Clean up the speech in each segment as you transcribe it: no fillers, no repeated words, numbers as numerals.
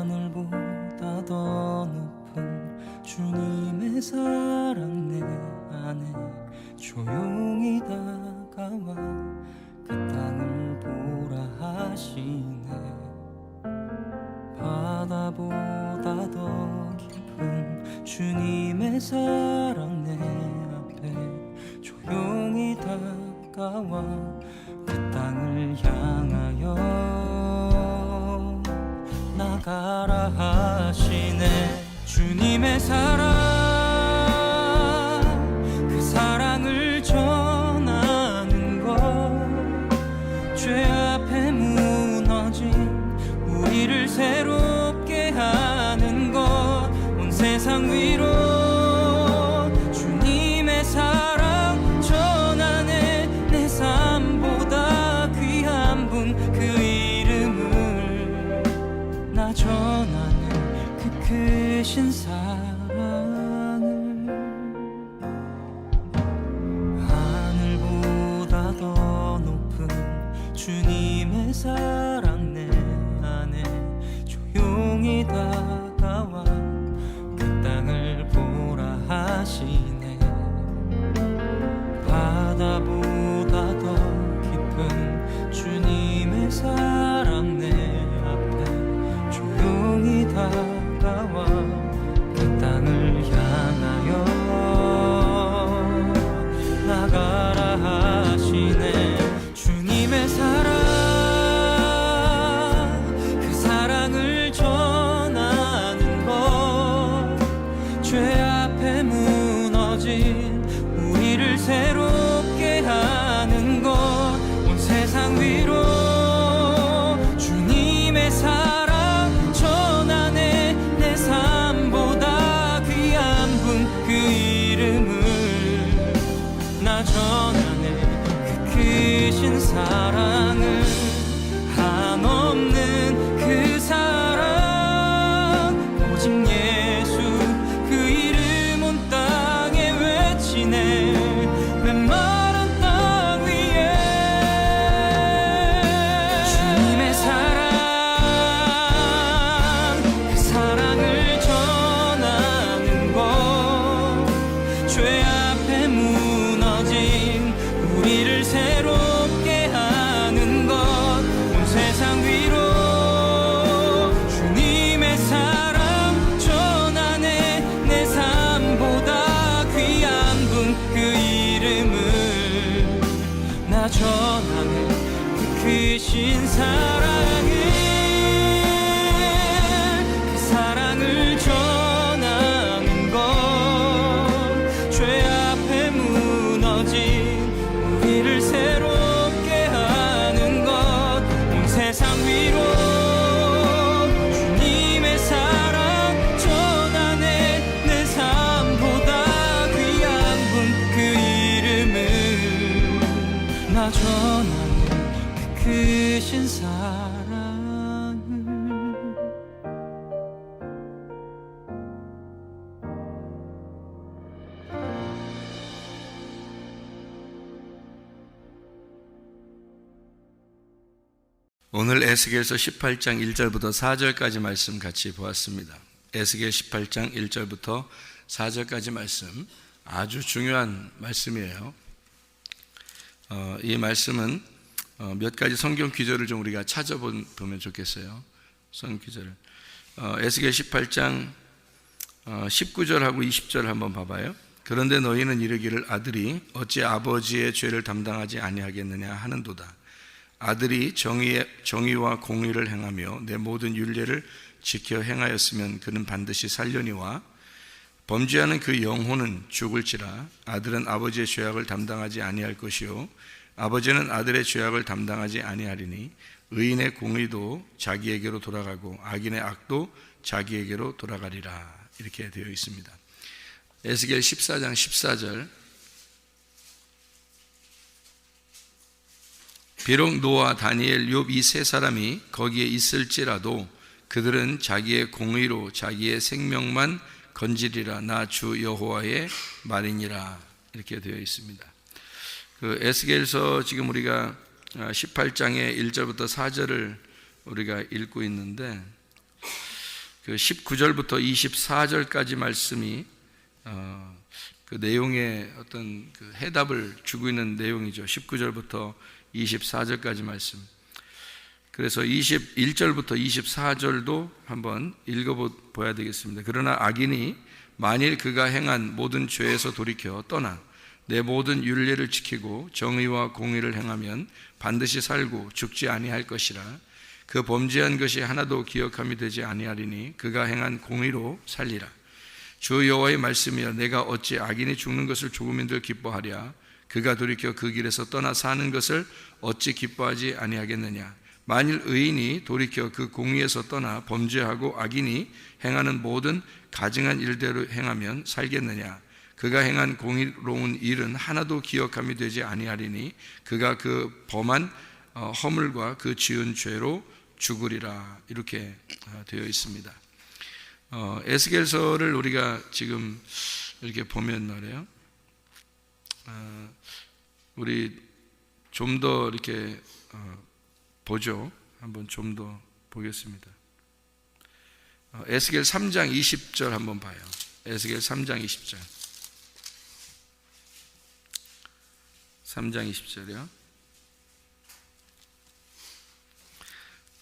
하늘보다 더 높은 주님의 사랑 내 안에 조용히 다가와 그 땅을 보라 하시네. 바다보다 더 깊은 주님의 사랑 내 앞에 조용히 다가와 그 땅을 향하여 나가라 하시네. 주님의 사랑, 그 사랑을 전하는 것, 죄 앞에 무너진 우리를 새롭게 하는 것, 온 세상 위로 주님의 사랑 전하네. 내 삶보다 귀한 분 그 이름을 나 전하네. 그 크신 사랑을 하늘보다 더 높은 주님의 사랑 내 안에 조용히 다가와 그 땅을 보라 하시네. 바다보다 더 깊은 주님의 사랑 내 앞에 조용히 다가와 그 땅을 향하여 나가라 하시네. 주님의 사랑, 그 사랑을 전하는 것, 죄 앞에 무너진 우리를 새롭게 하는 것, 온 세상 위로 주님의 사랑 전하네. 내 삶보다 귀한 분 그 이름을 나 전하네. 그 크신 사랑을 한없는 그 사랑, 오직 예수 그 이름 온 땅에 외치네. 메마른 땅 위에 주님의 사랑, 그 사랑을 전하는 것, 죄 앞에 무너진 우리를 새롭게 하는 것, 온 세상 위로 주님의 사랑 전하네. 내 삶보다 귀한 분 그 이름을 나 전하네. 그 크신 사랑을, 그 사랑을 전하는 것, 죄 앞에 무너진 우리를 새롭게 하는 것, 온 세상 위로 주님의 사랑 전하네. 내 삶보다 귀한 분 그 이름을 나 전하네. 그 크신 사랑을. 오늘 에스겔서 18장 1절부터 4절까지 말씀 같이 보았습니다. 에스겔 18장 1절부터 4절까지 말씀 아주 중요한 말씀이에요. 이 말씀은 몇 가지 성경 구절을 좀 우리가 찾아보면 좋겠어요. 성경 구절을 에스겔 18장 19절하고 20절 한번 봐봐요. 그런데 너희는 이르기를 아들이 어찌 아버지의 죄를 담당하지 아니하겠느냐 하는도다. 아들이 정의와 공의를 행하며 내 모든 율례를 지켜 행하였으면 그는 반드시 살려니와 범죄하는 그 영혼은 죽을지라. 아들은 아버지의 죄악을 담당하지 아니할 것이요 아버지는 아들의 죄악을 담당하지 아니하리니 의인의 공의도 자기에게로 돌아가고 악인의 악도 자기에게로 돌아가리라. 이렇게 되어 있습니다. 에스겔 14장 14절 비록 노아, 다니엘, 욥 이 세 사람이 거기에 있을지라도 그들은 자기의 공의로 자기의 생명만 건지리라. 나 주 여호와의 말이니라. 이렇게 되어 있습니다. 그 에스겔서 지금 우리가 18장의 1절부터 4절을 우리가 읽고 있는데 그 19절부터 24절까지 말씀이 그 내용의 어떤 그 해답을 주고 있는 내용이죠. 19절부터 24절까지 말씀. 그래서 21절부터 24절도 한번 읽어봐야 되겠습니다. 그러나 악인이 만일 그가 행한 모든 죄에서 돌이켜 떠나 내 모든 율례를 지키고 정의와 공의를 행하면 반드시 살고 죽지 아니할 것이라. 그 범죄한 것이 하나도 기억함이 되지 아니하리니 그가 행한 공의로 살리라. 주 여호와의 말씀이여 내가 어찌 악인이 죽는 것을 조금인들 기뻐하랴. 그가 돌이켜 그 길에서 떠나 사는 것을 어찌 기뻐하지 아니하겠느냐. 만일 의인이 돌이켜 그 공의에서 떠나 범죄하고 악인이 행하는 모든 가증한 일대로 행하면 살겠느냐. 그가 행한 공의로운 일은 하나도 기억함이 되지 아니하리니 그가 그 범한 허물과 그 지은 죄로 죽으리라. 이렇게 되어 있습니다. 에스겔서를 우리가 지금 이렇게 보면 말이에요. 우리 좀 더 이렇게 보죠. 한번 좀 더 보겠습니다. 에스겔 3장 20절 한번 봐요. 에스겔 3장 20절. 3장 20절이요.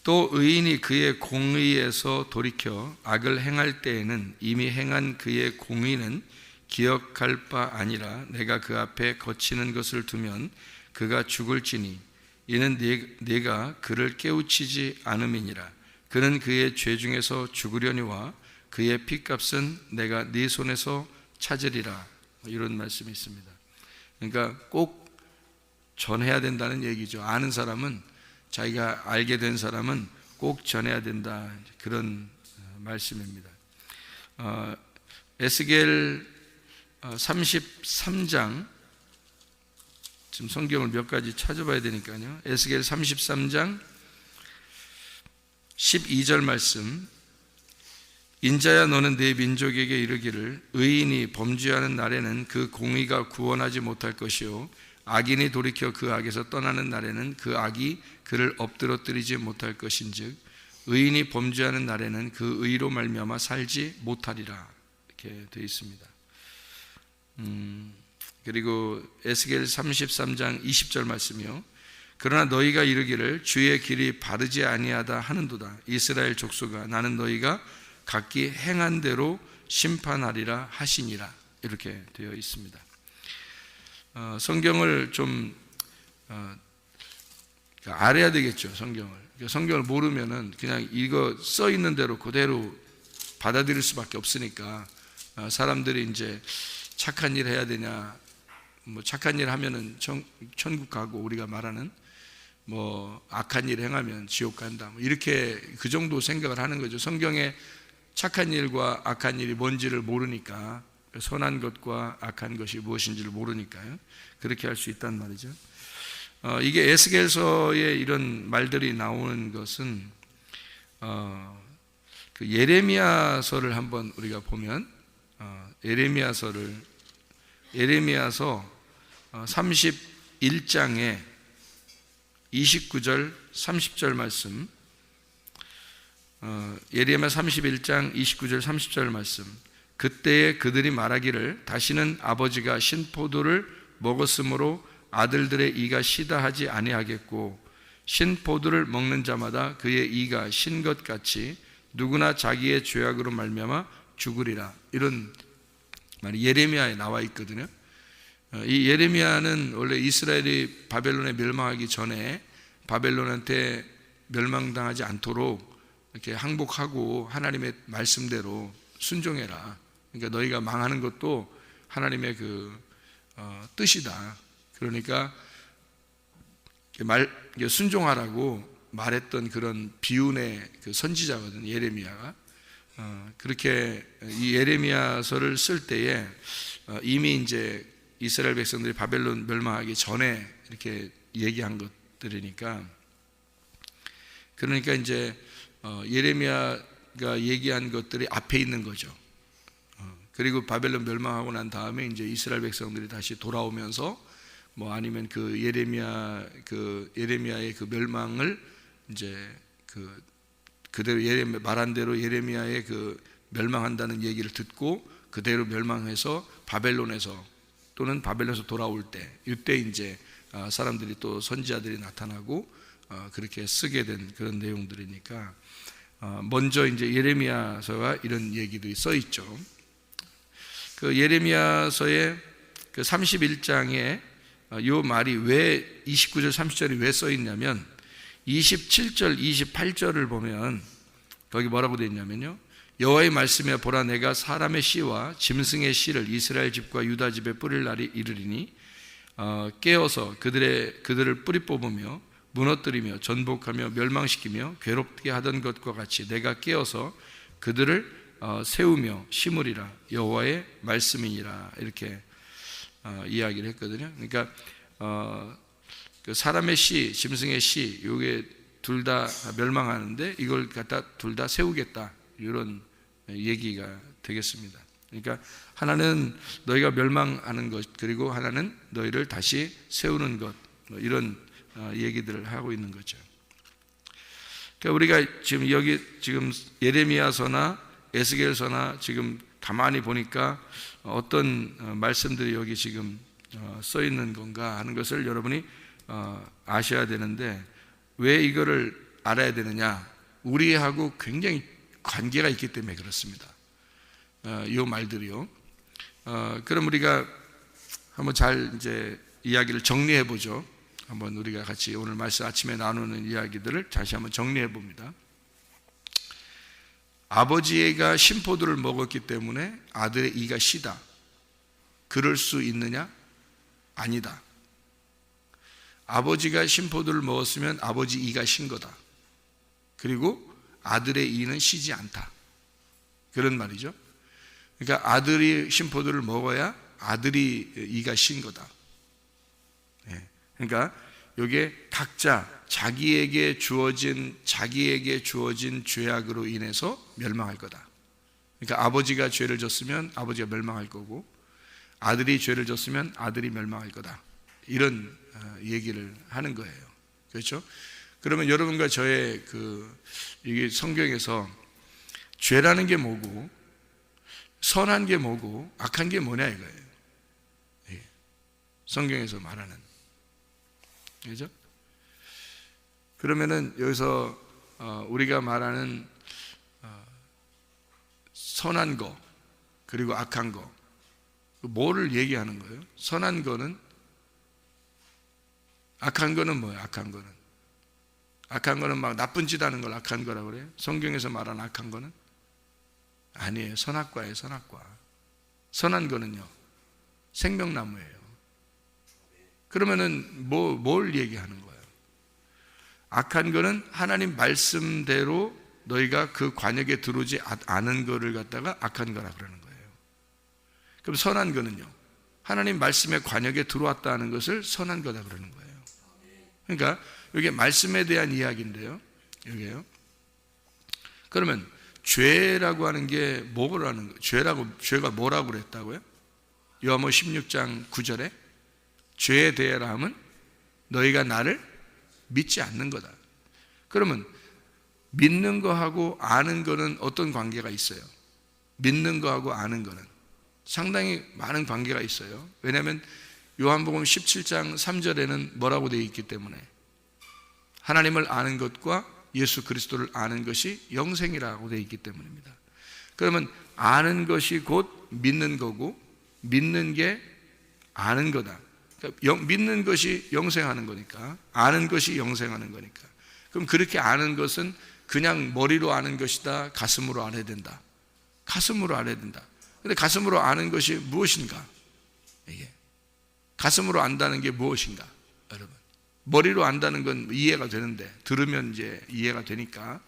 또 의인이 그의 공의에서 돌이켜 악을 행할 때에는 이미 행한 그의 공의는 기억할 바 아니라 내가 그 앞에 거치는 것을 두면 그가 죽을지니 이는 네가 그를 깨우치지 않음이니라. 그는 그의 죄 중에서 죽으려니와 그의 피값은 내가 네 손에서 찾으리라. 이런 말씀이 있습니다. 그러니까 꼭 전해야 된다는 얘기죠. 아는 사람은, 자기가 알게 된 사람은 꼭 전해야 된다. 그런 말씀입니다. 에스겔 33장, 지금 성경을 몇 가지 찾아봐야 되니까요. 에스겔 33장 12절 말씀. 인자야 너는 내 민족에게 이르기를 의인이 범죄하는 날에는 그 공의가 구원하지 못할 것이요 악인이 돌이켜 그 악에서 떠나는 날에는 그 악이 그를 엎드러뜨리지 못할 것인즉 의인이 범죄하는 날에는 그 의로 말미암아 살지 못하리라. 이렇게 되어 있습니다. 그리고 에스겔 33장 20절 말씀이요. 그러나 너희가 이르기를 주의 길이 바르지 아니하다 하는도다. 이스라엘 족속아 나는 너희가 각기 행한 대로 심판하리라 하시니라. 이렇게 되어 있습니다. 성경을 좀 알아야 되겠죠. 성경을 모르면은 그냥 이거 써 있는 대로 그대로 받아들일 수밖에 없으니까 사람들이 이제 착한 일 해야 되냐, 뭐 착한 일 하면은 천국 가고 우리가 말하는 뭐 악한 일 행하면 지옥 간다, 뭐 이렇게 그 정도 생각을 하는 거죠. 성경에 착한 일과 악한 일이 뭔지를 모르니까, 선한 것과 악한 것이 무엇인지를 모르니까요. 그렇게 할 수 있단 말이죠. 이게 에스겔서에 이런 말들이 나오는 것은 그 예레미야서를 한번 우리가 보면 예레미야서 31장에 29절 30절 말씀, 예레미야 31장 29절 30절 말씀. 그때에 그들이 말하기를 다시는 아버지가 신포도를 먹었으므로 아들들의 이가 시다 하지 아니하겠고 신포도를 먹는 자마다 그의 이가 신 것 같이 누구나 자기의 죄악으로 말미암아 죽으리라. 이런 말이 예레미야에 나와 있거든요. 이 예레미야는 원래 이스라엘이 바벨론에 멸망하기 전에 바벨론한테 멸망당하지 않도록 이렇게 항복하고 하나님의 말씀대로 순종해라. 그러니까 너희가 망하는 것도 하나님의 뜻이다. 그러니까 순종하라고 말했던 그런 비운의 그 선지자거든, 예레미야가. 그렇게 이 예레미야서를 쓸 때에 이미 이제 이스라엘 백성들이 바벨론 멸망하기 전에 이렇게 얘기한 것들이니까, 그러니까 이제 예레미야가 얘기한 것들이 앞에 있는 거죠. 그리고 바벨론 멸망하고 난 다음에 이제 이스라엘 백성들이 다시 돌아오면서 뭐 아니면 그 예레미야의 그 멸망을 이제 그대로 말한 대로 예레미야의 그 멸망한다는 얘기를 듣고 그대로 멸망해서 바벨론에서 또는 바벨론에서 돌아올 때, 이때 이제 사람들이 또 선지자들이 나타나고 그렇게 쓰게 된 그런 내용들이니까 먼저 이제 예레미야서가 이런 얘기들이 써 있죠. 그 예레미야서의 그 31장에 요 말이 왜 29절 30절이 왜 써 있냐면 27절 28절을 보면 거기 뭐라고 되어 있냐면요, 여호와의 말씀에 보라 내가 사람의 씨와 짐승의 씨를 이스라엘 집과 유다 집에 뿌릴 날이 이르리니 깨어서 그들을 뿌리 뽑으며 무너뜨리며 전복하며 멸망시키며 괴롭게 하던 것과 같이 내가 깨어서 그들을 세우며 심으리라 여호와의 말씀이니라, 이렇게 이야기를 했거든요. 그러니까 그 사람의 씨, 짐승의 씨, 이게 둘 다 멸망하는데 이걸 갖다 둘 다 세우겠다, 이런 얘기가 되겠습니다. 그러니까 하나는 너희가 멸망하는 것, 그리고 하나는 너희를 다시 세우는 것, 이런 얘기들을 하고 있는 거죠. 그러니까 우리가 지금 여기 지금 예레미야서나 에스겔서나 지금 가만히 보니까 어떤 말씀들이 여기 지금 써 있는 건가 하는 것을 여러분이 아셔야 되는데, 왜 이거를 알아야 되느냐? 우리하고 굉장히 관계가 있기 때문에 그렇습니다. 이 말들이요. 그럼 우리가 한번 잘 이제 이야기를 정리해 보죠. 한번 우리가 같이 오늘 말씀 아침에 나누는 이야기들을 다시 한번 정리해 봅니다. 아버지가 신포도를 먹었기 때문에 아들의 이가 시다. 그럴 수 있느냐? 아니다. 아버지가 신포도를 먹었으면 아버지 이가 신 거다. 그리고 아들의 이는 시지 않다. 그런 말이죠. 그러니까 아들이 신포도를 먹어야 아들이 이가 신 거다. 그러니까 이게 각자 자기에게 주어진 죄악으로 인해서 멸망할 거다. 그러니까 아버지가 죄를 졌으면 아버지가 멸망할 거고, 아들이 죄를 졌으면 아들이 멸망할 거다. 이런 얘기를 하는 거예요. 그렇죠? 그러면 여러분과 저의 이게 성경에서 죄라는 게 뭐고, 선한 게 뭐고, 악한 게 뭐냐 이거예요. 성경에서 말하는. 그렇죠? 그러면은 여기서 우리가 말하는 선한 거 그리고 악한 거, 뭐를 얘기하는 거예요? 선한 거는, 악한 거는 뭐예요? 악한 거는 막 나쁜 짓 하는 걸 악한 거라고 그래요? 성경에서 말하는 악한 거는 아니에요. 선악과예요. 선악과. 선한 거는요, 생명나무예요. 그러면은 뭘 얘기하는 거예요? 악한 거는 하나님 말씀대로 너희가 그 관역에 들어오지 않은 거를 갖다가 악한 거라 그러는 거예요. 그럼 선한 거는요, 하나님 말씀의 관역에 들어왔다는 것을 선한 거다 그러는 거예요. 그러니까 이게 말씀에 대한 이야기인데요, 여기에요. 그러면 죄라고 하는 게 뭐라는 거예요? 죄가 뭐라고 그랬다고요? 요한복음 16장 9절에 죄에 대하라 함은 너희가 나를 믿지 않는 거다. 그러면 믿는 거하고 아는 거는 어떤 관계가 있어요? 믿는 거하고 아는 거는 상당히 많은 관계가 있어요. 왜냐하면 요한복음 17장 3절에는 뭐라고 되어 있기 때문에, 하나님을 아는 것과 예수 그리스도를 아는 것이 영생이라고 되어 있기 때문입니다. 그러면 아는 것이 곧 믿는 거고, 믿는 게 아는 거다. 그러니까 믿는 것이 영생하는 거니까, 아는 것이 영생하는 거니까. 그럼 그렇게 아는 것은 그냥 머리로 아는 것이다, 가슴으로 알아야 된다? 가슴으로 알아야 된다. 근데 가슴으로 아는 것이 무엇인가? 이게 가슴으로 안다는 게 무엇인가? 여러분, 머리로 안다는 건 이해가 되는데, 들으면 이제 이해가 되니까,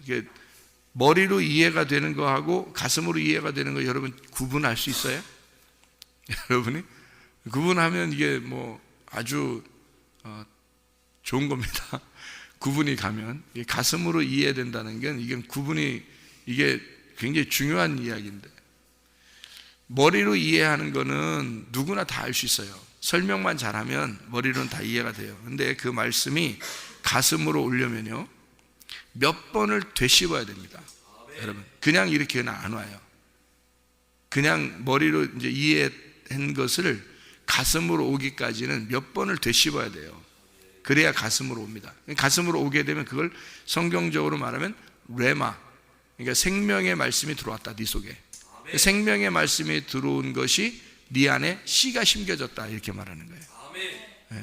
이게 머리로 이해가 되는 거하고 가슴으로 이해가 되는 거 여러분 구분할 수 있어요? 여러분이 구분하면 이게 뭐 아주 좋은 겁니다. 구분이 가면 가슴으로 이해된다는 건 이게 구분이, 이게 굉장히 중요한 이야기인데, 머리로 이해하는 거는 누구나 다 알 수 있어요. 설명만 잘하면 머리로는 다 이해가 돼요. 근데 그 말씀이 가슴으로 오려면요, 몇 번을 되씹어야 됩니다. 여러분, 그냥 이렇게는 안 와요. 그냥 머리로 이제 이해한 것을 가슴으로 오기까지는 몇 번을 되씹어야 돼요. 그래야 가슴으로 옵니다. 가슴으로 오게 되면 그걸 성경적으로 말하면 레마, 그러니까 생명의 말씀이 들어왔다, 네 속에. 생명의 말씀이 들어온 것이 네 안에 씨가 심겨졌다, 이렇게 말하는 거예요.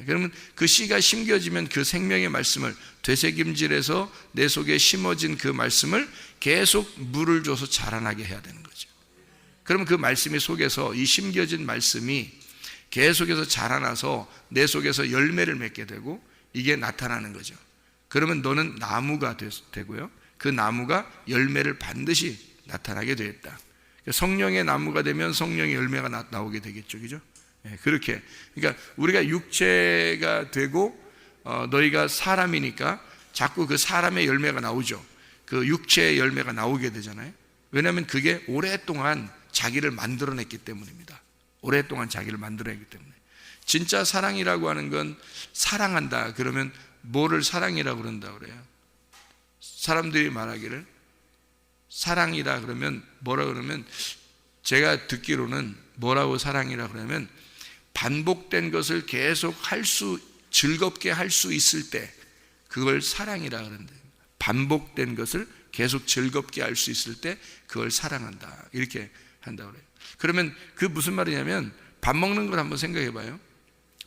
그러면 그 씨가 심겨지면 그 생명의 말씀을 되새김질해서 내 속에 심어진 그 말씀을 계속 물을 줘서 자라나게 해야 되는 거죠. 그러면 그 말씀이 속에서, 이 심겨진 말씀이 계속해서 자라나서 내 속에서 열매를 맺게 되고 이게 나타나는 거죠. 그러면 너는 나무가 되고요, 그 나무가 열매를 반드시 나타나게 되겠다. 성령의 나무가 되면 성령의 열매가 나오게 되겠죠, 그죠? 그렇게. 그러니까 우리가 육체가 되고 너희가 사람이니까 자꾸 그 사람의 열매가 나오죠. 그 육체의 열매가 나오게 되잖아요. 왜냐하면 그게 오랫동안 자기를 만들어냈기 때문입니다. 오랫동안 자기를 만들어냈기 때문에. 진짜 사랑이라고 하는 건, 사랑한다 그러면 뭐를 사랑이라고 그런다 그래요? 사람들이 말하기를 사랑이라 그러면 뭐라 그러면, 제가 듣기로는 뭐라고 사랑이라 그러면 반복된 것을 계속 즐겁게 할 수 있을 때 그걸 사랑이라 그런다. 반복된 것을 계속 즐겁게 할 수 있을 때 그걸 사랑한다, 이렇게 한다고 그래요. 그러면 그 무슨 말이냐면, 밥 먹는 걸 한번 생각해 봐요.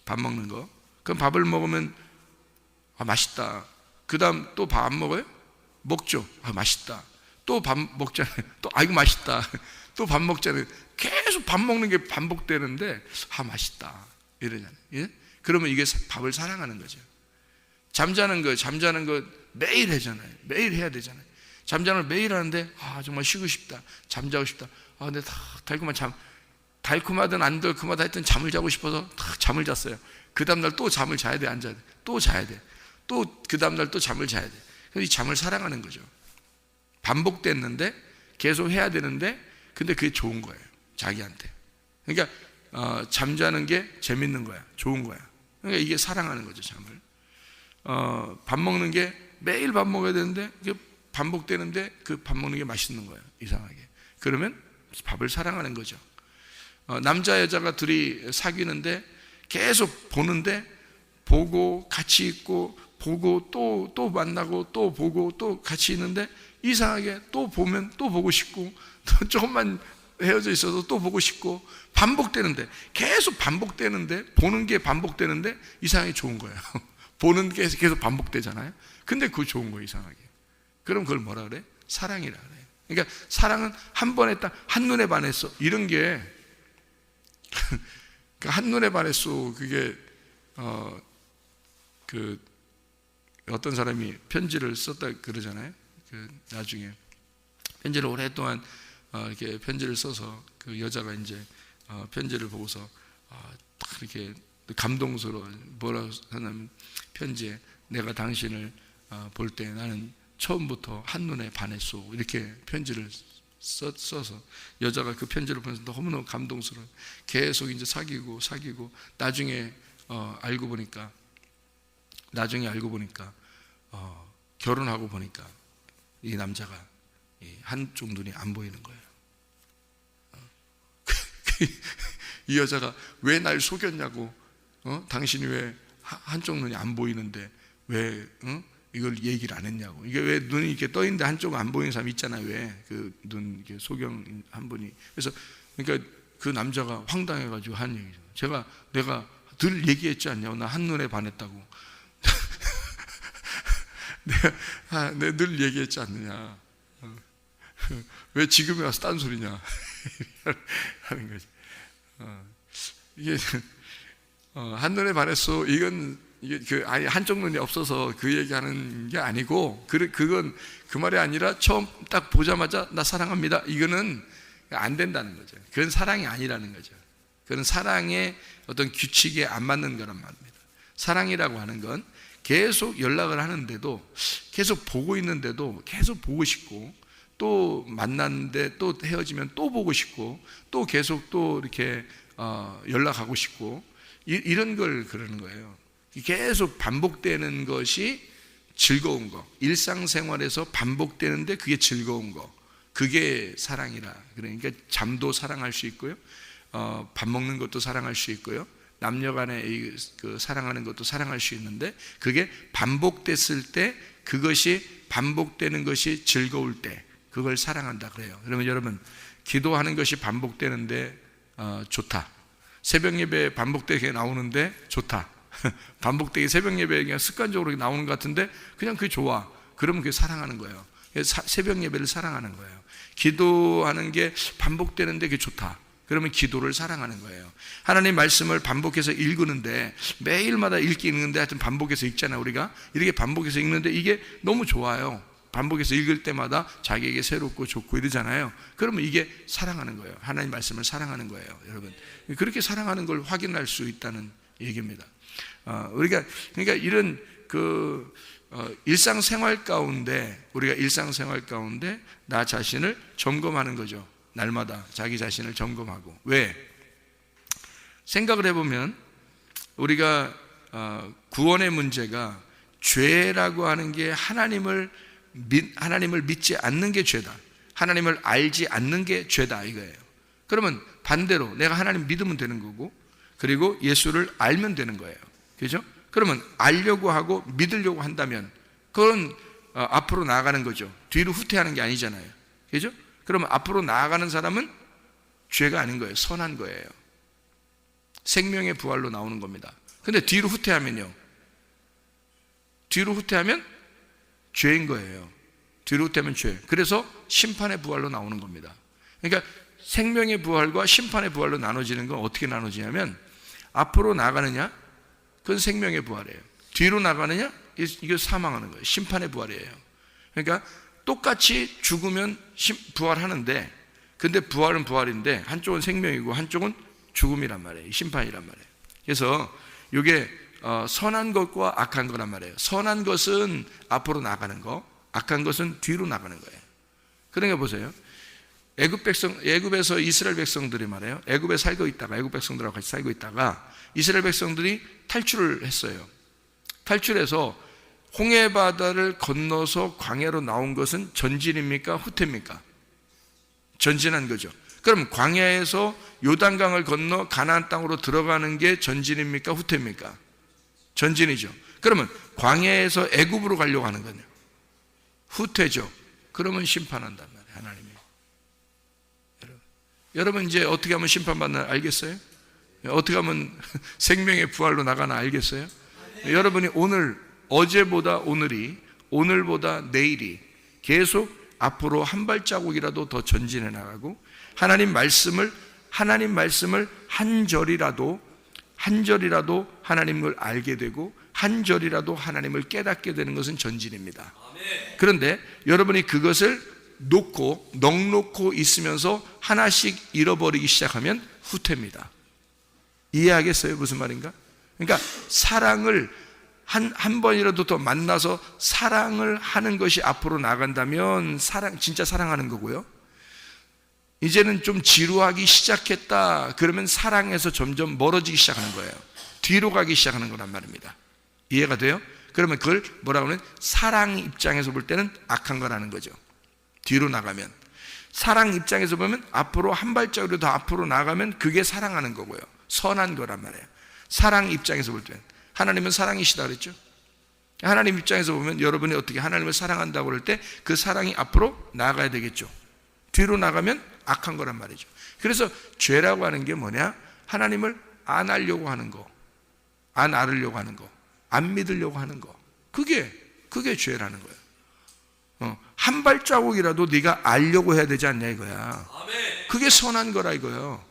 밥 먹는 거. 그럼 밥을 먹으면 맛있다. 그 다음 또 밥 안 먹어요? 먹죠. 맛있다. 또 밥 먹잖아요. 또 이거 맛있다. 또 밥 먹잖아요. 계속 밥 먹는 게 반복되는데 맛있다 이러잖아요. 예? 그러면 이게 밥을 사랑하는 거죠. 잠자는 거 매일 하잖아요. 매일 해야 되잖아요. 잠자는 걸 매일 하는데 정말 쉬고 싶다, 잠자고 싶다. 근데 달콤하든 안 달콤하다 하여튼 잠을 자고 싶어서 잠을 잤어요. 그 다음날 또 잠을 자야 돼, 안 자야 돼? 또 자야 돼. 또 그 다음날 또 잠을 자야 돼. 그래서 이 잠을 사랑하는 거죠. 반복됐는데 계속 해야 되는데, 근데 그게 좋은 거예요, 자기한테. 그러니까 잠자는 게 재밌는 거야, 좋은 거야. 그러니까 이게 사랑하는 거죠, 잠을. 밥 먹는 게 매일 밥 먹어야 되는데 그게 반복되는데 그 밥 먹는 게 맛있는 거예요, 이상하게. 그러면 밥을 사랑하는 거죠. 남자 여자가 둘이 사귀는데 계속 보는데, 보고 같이 있고 보고 또 만나고 또 보고 또 같이 있는데 이상하게 또 보면 또 보고 싶고, 또 조금만 헤어져 있어서 또 보고 싶고, 반복되는데, 계속 반복되는데, 보는 게 반복되는데 이상하게 좋은 거예요. 보는 게 계속 반복되잖아요. 근데 그거 좋은 거예요, 이상하게. 그럼 그걸 뭐라 그래? 사랑이라 그래요. 그러니까 사랑은 한 번에 딱 한눈에 반했어, 이런 게 한눈에 반했어. 그게 어떤 사람이 편지를 썼다 그러잖아요. 나중에 편지를 오랫동안 이렇게 편지를 써서 그 여자가 이제 편지를 보고서 딱 이렇게 감동스러워. 뭐라고 하냐면, 편지에 내가 당신을 볼 때 나는 처음부터 한눈에 반했소, 이렇게 편지를 써서 여자가 그 편지를 보면서 너무너무 감동스러워. 계속 이제 사귀고 나중에 알고 보니까 결혼하고 보니까 이 남자가 한쪽 눈이 안 보이는 거예요. 이 여자가 왜 날 속였냐고, 당신이 왜 한쪽 눈이 안 보이는데 왜 이걸 얘기를 안 했냐고. 이게 왜 눈이 이렇게 떠 있는데 한쪽은 안 보이는 사람 있잖아요. 왜 그 눈 소경 한 분이. 그래서 그러니까 그 남자가 황당해가지고 한 얘기죠. 내가 늘 얘기했지 않냐고, 나 한눈에 반했다고. 내가 늘 얘기했지 않느냐. 왜 지금에 와서 딴소리냐. 하는 거지. 이게 한눈에 반했어. 이게 아예 한쪽 눈이 없어서 그 얘기하는 게 아니고, 그건 그 말이 아니라 처음 딱 보자마자 나 사랑합니다, 이거는 안 된다는 거죠. 그건 사랑이 아니라는 거죠. 그건 사랑의 어떤 규칙에 안 맞는 거란 말입니다. 사랑이라고 하는 건 계속 연락을 하는데도, 계속 보고 있는데도 계속 보고 싶고, 또 만났는데 또 헤어지면 또 보고 싶고, 또 계속 또 이렇게 연락하고 싶고, 이런 걸 그러는 거예요. 계속 반복되는 것이 즐거운 거, 일상생활에서 반복되는데 그게 즐거운 거, 그게 사랑이라. 그러니까 잠도 사랑할 수 있고요, 밥 먹는 것도 사랑할 수 있고요, 남녀간에 그 사랑하는 것도 사랑할 수 있는데, 그게 반복됐을 때, 그것이 반복되는 것이 즐거울 때 그걸 사랑한다 그래요. 그러면 여러분, 기도하는 것이 반복되는데 좋다. 새벽 예배 반복되게 나오는데 좋다. 반복되게 새벽 예배에 그냥 습관적으로 나오는 것 같은데 그냥 그게 좋아. 그러면 그게 사랑하는 거예요. 새벽 예배를 사랑하는 거예요. 기도하는 게 반복되는데 그게 좋다. 그러면 기도를 사랑하는 거예요. 하나님 말씀을 반복해서 읽는데, 매일마다 읽는데 하여튼 반복해서 읽잖아요. 우리가 이렇게 반복해서 읽는데 이게 너무 좋아요. 반복해서 읽을 때마다 자기에게 새롭고 좋고 이러잖아요. 그러면 이게 사랑하는 거예요. 하나님 말씀을 사랑하는 거예요. 여러분, 그렇게 사랑하는 걸 확인할 수 있다는 얘기입니다. 우리가 그러니까 이런 일상생활 가운데, 우리가 일상생활 가운데 나 자신을 점검하는 거죠. 날마다 자기 자신을 점검하고. 왜? 생각을 해보면 우리가 구원의 문제가, 죄라고 하는 게 하나님을 믿지 않는 게 죄다, 하나님을 알지 않는 게 죄다 이거예요. 그러면 반대로 내가 하나님 믿으면 되는 거고, 그리고 예수를 알면 되는 거예요. 그죠? 그러면 알려고 하고 믿으려고 한다면 그건 앞으로 나아가는 거죠. 뒤로 후퇴하는 게 아니잖아요. 그죠? 그러면 앞으로 나아가는 사람은 죄가 아닌 거예요. 선한 거예요. 생명의 부활로 나오는 겁니다. 근데 뒤로 후퇴하면요, 뒤로 후퇴하면 죄인 거예요. 뒤로 후퇴하면 죄. 그래서 심판의 부활로 나오는 겁니다. 그러니까 생명의 부활과 심판의 부활로 나눠지는 건 어떻게 나눠지냐면, 앞으로 나가느냐, 그건 생명의 부활이에요. 뒤로 나가느냐, 이게 사망하는 거예요. 심판의 부활이에요. 그러니까 똑같이 죽으면 부활하는데, 근데 부활은 부활인데 한쪽은 생명이고 한쪽은 죽음이란 말이에요. 심판이란 말이에요. 그래서 이게 선한 것과 악한 거란 말이에요. 선한 것은 앞으로 나가는 거, 악한 것은 뒤로 나가는 거예요. 그러니까 보세요. 애굽에서 이스라엘 백성들이 말이에요, 애굽에 살고 있다가, 애굽 백성들하고 같이 살고 있다가 이스라엘 백성들이 탈출을 했어요. 탈출해서 홍해 바다를 건너서 광야로 나온 것은 전진입니까? 후퇴입니까? 전진한 거죠. 그럼 광야에서 요단강을 건너 가나안 땅으로 들어가는 게 전진입니까? 후퇴입니까? 전진이죠. 그러면 광야에서 애굽으로 가려고 하는 거냐? 후퇴죠. 그러면 심판한단 말이에요, 하나님이. 여러분 이제 어떻게 하면 심판받나 알겠어요? 어떻게 하면 생명의 부활로 나가나 알겠어요? 여러분이 어제보다 오늘이, 오늘보다 내일이 계속 앞으로 한 발자국이라도 더 전진해 나가고, 하나님 말씀을 한 절이라도 하나님을 알게 되고, 한 절이라도 하나님을 깨닫게 되는 것은 전진입니다. 그런데 여러분이 그것을 넉놓고 있으면서 하나씩 잃어버리기 시작하면 후퇴입니다. 이해하겠어요? 무슨 말인가? 그러니까 사랑을 한 번이라도 더 만나서 사랑을 하는 것이 앞으로 나간다면 진짜 사랑하는 거고요. 이제는 좀 지루하기 시작했다 그러면 사랑에서 점점 멀어지기 시작하는 거예요. 뒤로 가기 시작하는 거란 말입니다. 이해가 돼요? 그러면 그걸 뭐라고 하면, 사랑 입장에서 볼 때는 악한 거라는 거죠. 뒤로 나가면. 사랑 입장에서 보면 앞으로 한 발자국이라도 더 앞으로 나가면 그게 사랑하는 거고요. 선한 거란 말이에요. 사랑 입장에서 볼 때는. 하나님은 사랑이시다 그랬죠. 하나님 입장에서 보면 여러분이 어떻게 하나님을 사랑한다고 그럴 때 그 사랑이 앞으로 나가야 되겠죠. 뒤로 나가면 악한 거란 말이죠. 그래서 죄라고 하는 게 뭐냐? 하나님을 안 알려고 하는 거, 안 알으려고 하는 거, 안 믿으려고 하는 거, 그게 죄라는 거예요. 한 발자국이라도 네가 알려고 해야 되지 않냐 이거야. 그게 선한 거라 이거예요.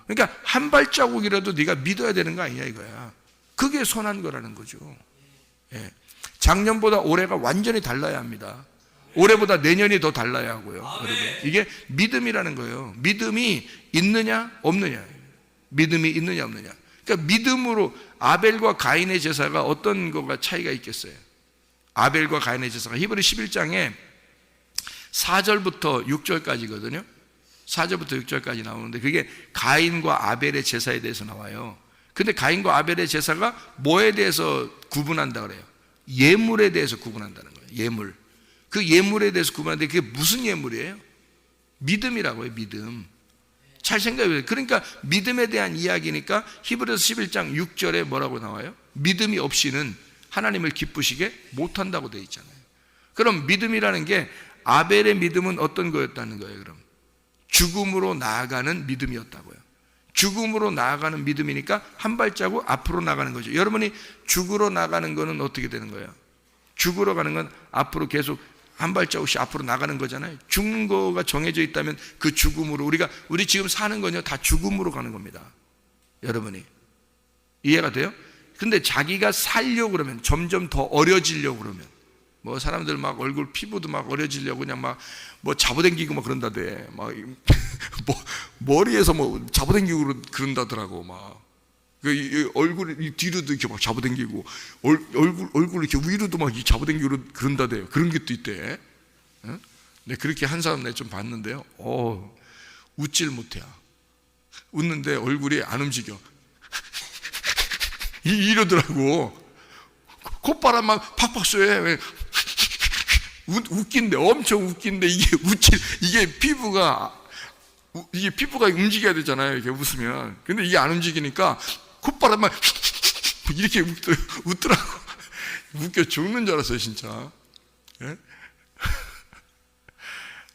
그러니까 한 발자국이라도 네가 믿어야 되는 거 아니냐 이거야. 그게 선한 거라는 거죠. 예. 작년보다 올해가 완전히 달라야 합니다. 올해보다 내년이 더 달라야 하고요. 여러분, 이게 믿음이라는 거예요. 믿음이 있느냐 없느냐. 믿음이 있느냐 없느냐. 그러니까 믿음으로 아벨과 가인의 제사가 어떤 거가 차이가 있겠어요? 아벨과 가인의 제사가 히브리 11장에 4절부터 6절까지거든요. 4절부터 6절까지 나오는데 그게 가인과 아벨의 제사에 대해서 나와요. 근데 가인과 아벨의 제사가 뭐에 대해서 구분한다 그래요? 예물에 대해서 구분한다는 거예요. 예물. 그 예물에 대해서 구분하는데 그게 무슨 예물이에요? 믿음이라고요. 믿음. 잘 생각해보세요. 그러니까 믿음에 대한 이야기니까 히브리서 11장 6절에 뭐라고 나와요? 믿음이 없이는 하나님을 기쁘시게 못한다고 되어 있잖아요. 그럼 믿음이라는 게 아벨의 믿음은 어떤 거였다는 거예요? 그럼 죽음으로 나아가는 믿음이었다고요. 죽음으로 나아가는 믿음이니까 한 발자국 앞으로 나가는 거죠. 여러분이 죽으러 나가는 거는 어떻게 되는 거예요? 죽으러 가는 건 앞으로 계속 한 발자국씩 앞으로 나가는 거잖아요. 죽는 거가 정해져 있다면 그 죽음으로 우리 지금 사는 건요 다 죽음으로 가는 겁니다. 여러분이 이해가 돼요? 근데 자기가 살려고 그러면 점점 더 어려지려고 그러면 뭐 사람들 막 얼굴 피부도 막 어려지려고 그냥 막 뭐 잡아당기고 막 그런다대. 막 뭐 머리에서 뭐 잡아당기고 그런다더라고. 막 그 얼굴 이 뒤로도 이렇게 막 잡아당기고 얼굴 이렇게 위로도 막 잡아당기고 그런다대요. 그런 것도 있대. 네, 그렇게 한 사람 내가 좀 봤는데요. 웃질 못해요. 웃는데 얼굴이 안 움직여. 이러더라고. 콧바람만 팍팍 쏘해. 웃긴데, 엄청 웃긴데, 이게 피부가 움직여야 되잖아요. 이렇게 웃으면. 근데 이게 안 움직이니까 콧바람만 이렇게 웃더라고. 웃겨 죽는 줄 알았어요, 진짜. 예?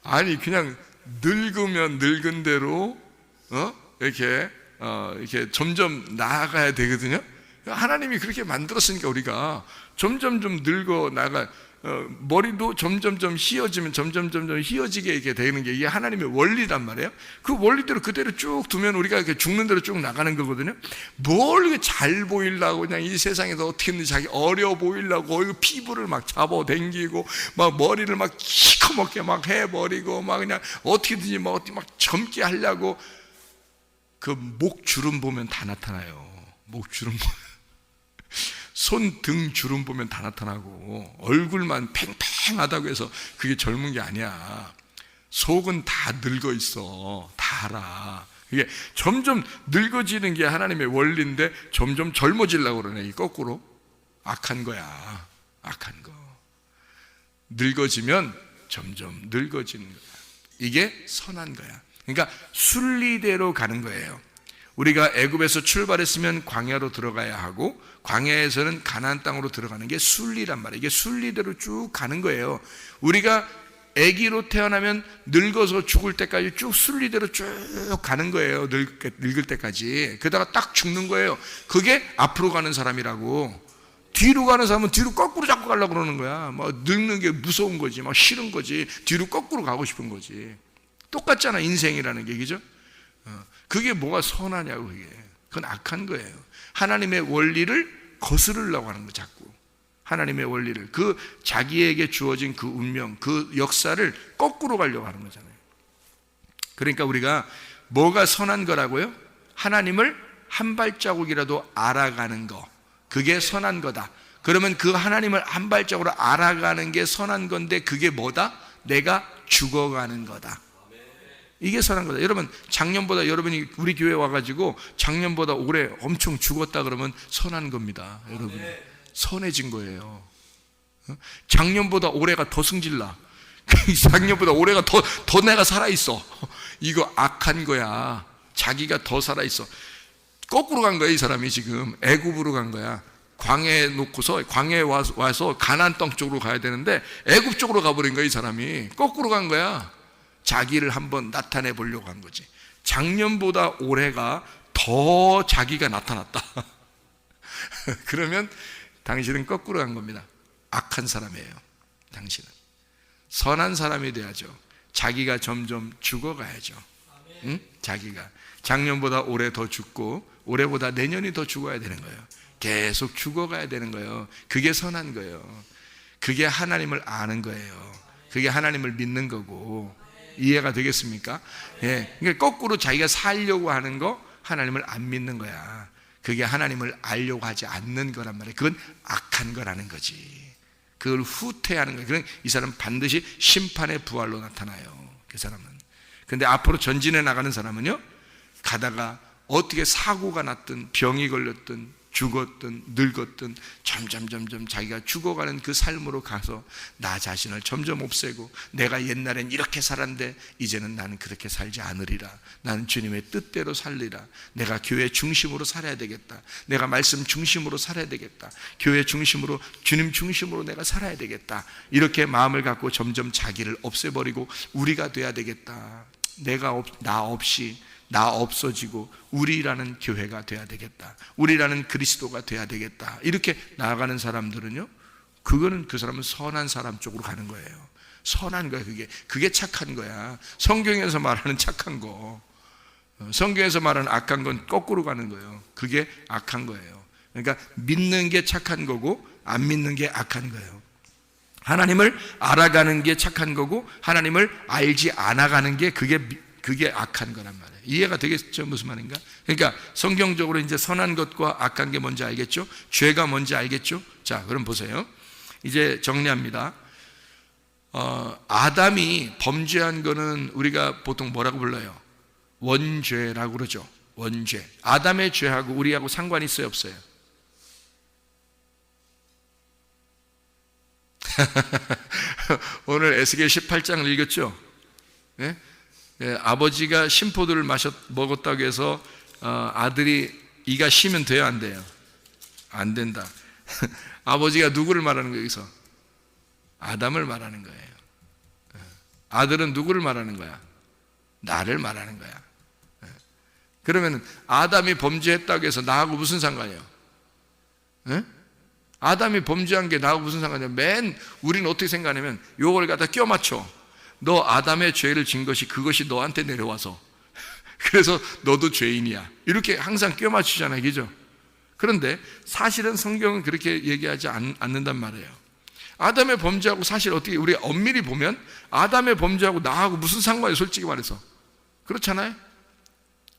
아니, 그냥 늙으면 늙은 대로, 이렇게 점점 나아가야 되거든요. 하나님이 그렇게 만들었으니까 우리가 점점 좀 늙어 나가, 머리도 점점 휘어지면 점점 휘어지게 이렇게 되는 게 이게 하나님의 원리란 말이에요. 그 원리대로 그대로 쭉 두면 우리가 이렇게 죽는 대로 쭉 나가는 거거든요. 뭘 이렇게 잘 보이려고 그냥 이 세상에서 어떻게든 자기 어려 보이려고 피부를 막 잡아당기고 막 머리를 막 시커멓게 막 해버리고 막 그냥 어떻게든지 막 젊게 하려고 그 목주름 보면 다 나타나요. 목주름 보면. 손, 등 주름 보면 다 나타나고 얼굴만 팽팽하다고 해서 그게 젊은 게 아니야. 속은 다 늙어 있어. 다 알아. 이게 점점 늙어지는 게 하나님의 원리인데 점점 젊어지려고 그러네. 이 거꾸로. 악한 거야. 악한 거. 늙어지면 점점 늙어지는 거야. 이게 선한 거야. 그러니까 순리대로 가는 거예요. 우리가 애굽에서 출발했으면 광야로 들어가야 하고 광야에서는 가나안 땅으로 들어가는 게 순리란 말이에요. 이게 순리대로 쭉 가는 거예요. 우리가 아기로 태어나면 늙어서 죽을 때까지 쭉 순리대로 쭉 가는 거예요. 늙을 때까지. 그러다가 딱 죽는 거예요. 그게 앞으로 가는 사람이라고. 뒤로 가는 사람은 뒤로 거꾸로 자꾸 가려고 그러는 거야. 막 늙는 게 무서운 거지. 막 싫은 거지. 뒤로 거꾸로 가고 싶은 거지. 똑같잖아, 인생이라는 게. 그죠? 그게 뭐가 선하냐고. 그게 그건 악한 거예요. 하나님의 원리를 거스르려고 하는 거. 자꾸 하나님의 원리를, 그 자기에게 주어진 그 운명, 그 역사를 거꾸로 가려고 하는 거잖아요. 그러니까 우리가 뭐가 선한 거라고요? 하나님을 한 발자국이라도 알아가는 거, 그게 선한 거다. 그러면 그 하나님을 한 발자국으로 알아가는 게 선한 건데 그게 뭐다? 내가 죽어가는 거다. 이게 선한 거다. 여러분, 작년보다 여러분이 우리 교회 와가지고 작년보다 올해 엄청 죽었다 그러면 선한 겁니다. 여러분, 선해진 거예요. 작년보다 올해가 더 승질나. 작년보다 올해가 더 내가 살아있어. 이거 악한 거야. 자기가 더 살아있어. 거꾸로 간 거야. 이 사람이 지금 애굽으로 간 거야. 광야에 놓고서 광야에 와서 가나안 땅 쪽으로 가야 되는데 애굽 쪽으로 가버린 거야. 이 사람이 거꾸로 간 거야. 자기를 한번 나타내 보려고 한 거지. 작년보다 올해가 더 자기가 나타났다. 그러면 당신은 거꾸로 간 겁니다. 악한 사람이에요. 당신은 선한 사람이 돼야죠. 자기가 점점 죽어가야죠. 응? 자기가 작년보다 올해 더 죽고 올해보다 내년이 더 죽어야 되는 거예요. 계속 죽어가야 되는 거예요. 그게 선한 거예요. 그게 하나님을 아는 거예요. 그게 하나님을 믿는 거고. 이해가 되겠습니까? 예. 그러니까 거꾸로 자기가 살려고 하는 거 하나님을 안 믿는 거야. 그게 하나님을 알려고 하지 않는 거란 말이에요. 그건 악한 거라는 거지. 그걸 후퇴하는 거예요. 그럼 이 사람은 반드시 심판의 부활로 나타나요. 그 사람은. 근데 앞으로 전진해 나가는 사람은요, 가다가 어떻게 사고가 났든 병이 걸렸든 죽었든 늙었든 점점 자기가 죽어가는 그 삶으로 가서 나 자신을 점점 없애고, 내가 옛날엔 이렇게 살았는데 이제는 나는 그렇게 살지 않으리라, 나는 주님의 뜻대로 살리라, 내가 교회 중심으로 살아야 되겠다, 내가 말씀 중심으로 살아야 되겠다, 교회 중심으로, 주님 중심으로 내가 살아야 되겠다, 이렇게 마음을 갖고 점점 자기를 없애버리고 우리가 돼야 되겠다, 나 없어지고 우리라는 교회가 돼야 되겠다, 우리라는 그리스도가 돼야 되겠다, 이렇게 나아가는 사람들은요, 그거는 그 사람은 선한 사람 쪽으로 가는 거예요. 선한 거야. 그게 착한 거야. 성경에서 말하는 착한 거, 성경에서 말하는 악한 건 거꾸로 가는 거예요. 그게 악한 거예요. 그러니까 믿는 게 착한 거고 안 믿는 게 악한 거예요. 하나님을 알아가는 게 착한 거고 하나님을 알지 않아가는 게 그게 악한 거란 말이에요. 이해가 되겠죠? 무슨 말인가? 그러니까 성경적으로 이제 선한 것과 악한 게 뭔지 알겠죠? 죄가 뭔지 알겠죠? 자, 그럼 보세요. 이제 정리합니다. 아담이 범죄한 거는 우리가 보통 뭐라고 불러요? 원죄라고 그러죠. 원죄. 아담의 죄하고 우리하고 상관이 있어요, 없어요? 오늘 에스겔 18장을 읽었죠? 네? 아버지가 신포도를 먹었다고 해서 아들이 이가 쉬면 돼요, 안 돼요? 안 된다. 아버지가 누구를 말하는 거예요, 여기서? 아담을 말하는 거예요. 아들은 누구를 말하는 거야? 나를 말하는 거야. 그러면 아담이 범죄했다고 해서 나하고 무슨 상관이에요? 아담이 범죄한 게 나하고 무슨 상관이에요? 우리는 어떻게 생각하냐면 요걸 갖다 껴 맞춰. 너 아담의 죄를 진 것이 그것이 너한테 내려와서 그래서 너도 죄인이야, 이렇게 항상 껴 맞추잖아요, 그죠? 그런데 사실은 성경은 그렇게 얘기하지 않는단 말이에요. 아담의 범죄하고 사실 어떻게 우리 엄밀히 보면 아담의 범죄하고 나하고 무슨 상관이에요, 솔직히 말해서. 그렇잖아요.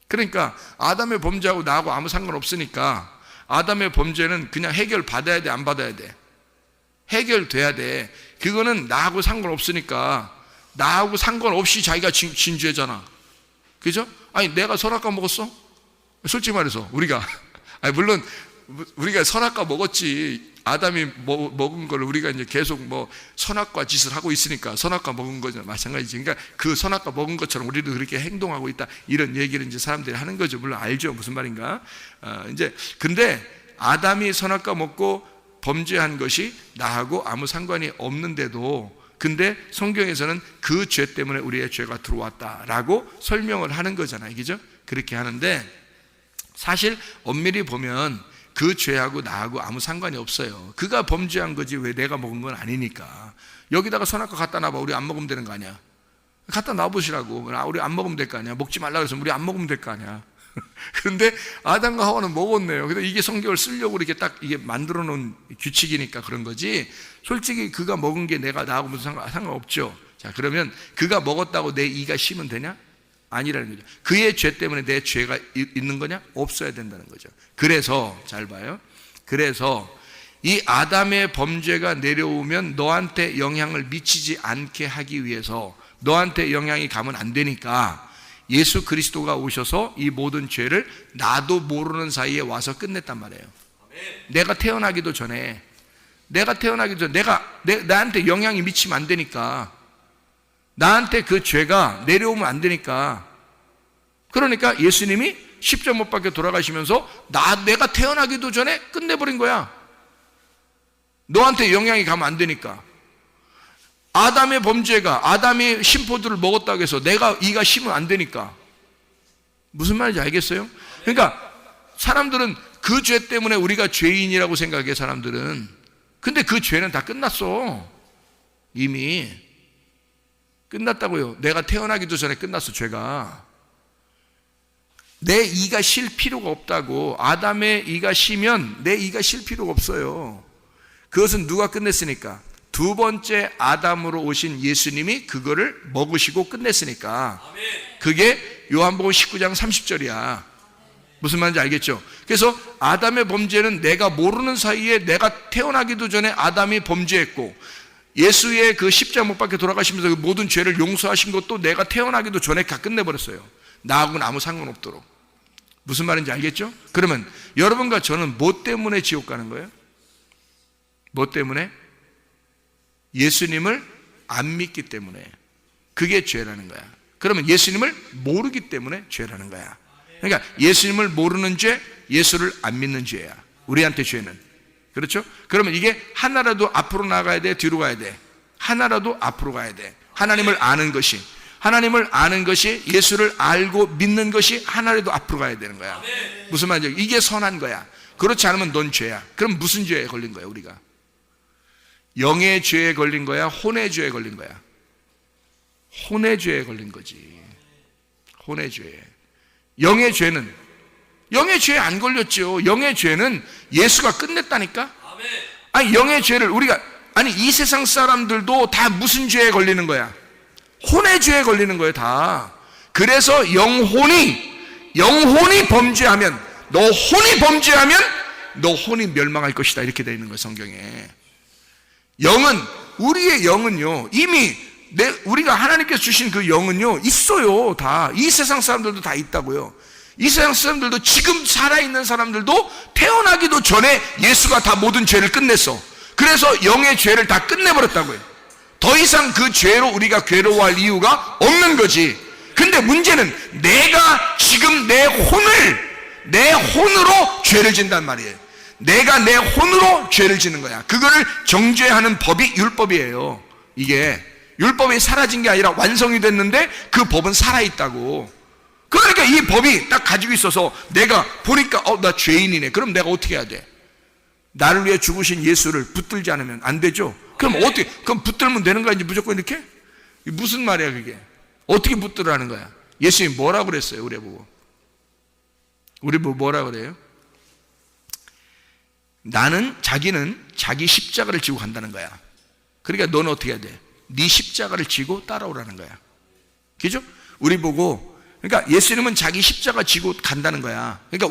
그러니까 아담의 범죄하고 나하고 아무 상관없으니까 아담의 범죄는 그냥 해결받아야 돼, 안 받아야 돼? 해결돼야 돼. 그거는 나하고 상관없으니까, 나하고 상관없이 자기가 진 죄잖아, 그죠? 아니 내가 선악과 먹었어? 솔직히 말해서 우리가 물론 우리가 선악과 먹었지, 아담이 먹은 걸 우리가 이제 계속 선악과 짓을 하고 있으니까 선악과 먹은 거죠, 마찬가지지. 그러니까 그 선악과 먹은 것처럼 우리도 그렇게 행동하고 있다, 이런 얘기를 이제 사람들이 하는 거죠. 물론 알죠, 무슨 말인가. 근데 아담이 선악과 먹고 범죄한 것이 나하고 아무 상관이 없는데도, 근데 성경에서는 그 죄 때문에 우리의 죄가 들어왔다라고 설명을 하는 거잖아요, 그죠? 그렇게 하는데 사실 엄밀히 보면 그 죄하고 나하고 아무 상관이 없어요. 그가 범죄한 거지 왜 내가 먹은 건 아니니까. 여기다가 선악과 갖다 놔봐, 우리 안 먹으면 되는 거 아니야? 갖다 놔보시라고. 우리 안 먹으면 될 거 아니야? 먹지 말라 그래서 우리 안 먹으면 될 거 아니야? 그런데 아담과 하와는 먹었네요. 근데 이게 성경을 쓰려고 이렇게 딱 이게 만들어 놓은 규칙이니까 그런 거지, 솔직히 그가 먹은 게 나하고 무슨 상관없죠. 자, 그러면 그가 먹었다고 내 이가 쉬면 되냐? 아니라는 거죠. 그의 죄 때문에 내 죄가 있는 거냐? 없어야 된다는 거죠. 그래서 잘 봐요. 그래서 이 아담의 범죄가 내려오면 너한테 영향을 미치지 않게 하기 위해서, 너한테 영향이 가면 안 되니까 예수 그리스도가 오셔서 이 모든 죄를 나도 모르는 사이에 와서 끝냈단 말이에요. 내가 태어나기도 전에 나한테 영향이 미치면 안 되니까, 나한테 그 죄가 내려오면 안 되니까. 그러니까 예수님이 십자가 못 박혀 돌아가시면서 내가 태어나기도 전에 끝내버린 거야. 너한테 영향이 가면 안 되니까. 아담의 범죄가, 아담이 신포도를 먹었다고 해서 이가 쉬면 안 되니까. 무슨 말인지 알겠어요? 그러니까 사람들은 그 죄 때문에 우리가 죄인이라고 생각해, 사람들은. 근데 그 죄는 다 끝났어. 이미 끝났다고요. 내가 태어나기도 전에 끝났어, 죄가. 내 이가 쉴 필요가 없다고. 아담의 이가 쉬면 내 이가 쉴 필요가 없어요. 그것은 누가 끝냈으니까? 두 번째 아담으로 오신 예수님이 그거를 먹으시고 끝냈으니까. 그게 요한복음 19장 30절이야. 무슨 말인지 알겠죠? 그래서 아담의 범죄는 내가 모르는 사이에, 내가 태어나기도 전에 아담이 범죄했고, 예수의 그 십자가 못 박혀 돌아가시면서 그 모든 죄를 용서하신 것도 내가 태어나기도 전에 다 끝내버렸어요. 나하고는 아무 상관없도록. 무슨 말인지 알겠죠? 그러면 여러분과 저는 뭐 때문에 지옥 가는 거예요? 뭐 때문에? 예수님을 안 믿기 때문에. 그게 죄라는 거야. 그러면 예수님을 모르기 때문에 죄라는 거야. 그러니까 예수님을 모르는 죄, 예수를 안 믿는 죄야. 우리한테 죄는. 그렇죠? 그러면 이게 하나라도 앞으로 나가야 돼, 뒤로 가야 돼? 하나라도 앞으로 가야 돼. 하나님을 아는 것이, 하나님을 아는 것이, 예수를 알고 믿는 것이 하나라도 앞으로 가야 되는 거야. 무슨 말이죠? 이게 선한 거야. 그렇지 않으면 넌 죄야. 그럼 무슨 죄에 걸린 거야 우리가? 영의 죄에 걸린 거야? 혼의 죄에 걸린 거야? 혼의 죄에 걸린 거지. 혼의 죄에. 영의 죄는, 영의 죄에 안 걸렸죠. 영의 죄는 예수가 끝냈다니까. 아니 영의 죄를 우리가, 아니 이 세상 사람들도 다 무슨 죄에 걸리는 거야? 혼의 죄에 걸리는 거예요 다. 그래서 영혼이 범죄하면, 너 혼이 범죄하면 너 혼이 멸망할 것이다, 이렇게 되어 있는 거예요 성경에. 영은, 우리의 영은요 이미 우리가 하나님께서 주신 그 영은요 있어요. 다 이 세상 사람들도 다 있다고요. 이 세상 사람들도, 지금 살아있는 사람들도 태어나기도 전에 예수가 다 모든 죄를 끝냈어. 그래서 영의 죄를 다 끝내버렸다고요. 더 이상 그 죄로 우리가 괴로워할 이유가 없는 거지. 근데 문제는 내가 지금 내 혼으로 죄를 진단 말이에요. 내가 내 혼으로 죄를 지는 거야. 그거를 정죄하는 법이 율법이에요. 이게 율법이 사라진 게 아니라 완성이 됐는데 그 법은 살아있다고. 그러니까 이 법이 딱 가지고 있어서 내가 보니까 나 죄인이네. 그럼 내가 어떻게 해야 돼? 나를 위해 죽으신 예수를 붙들지 않으면 안 되죠. 그럼 어떻게, 그럼 붙들면 되는 거야 이제 무조건 이렇게? 무슨 말이야 그게? 어떻게 붙들라는 거야? 예수님 뭐라고 그랬어요 우리 보고? 우리 보고 뭐라고 그래요? 자기는 자기 십자가를 지고 간다는 거야. 그러니까 너는 어떻게 해야 돼? 네 십자가를 지고 따라오라는 거야. 그죠? 우리 보고, 그러니까 예수님은 자기 십자가 지고 간다는 거야. 그러니까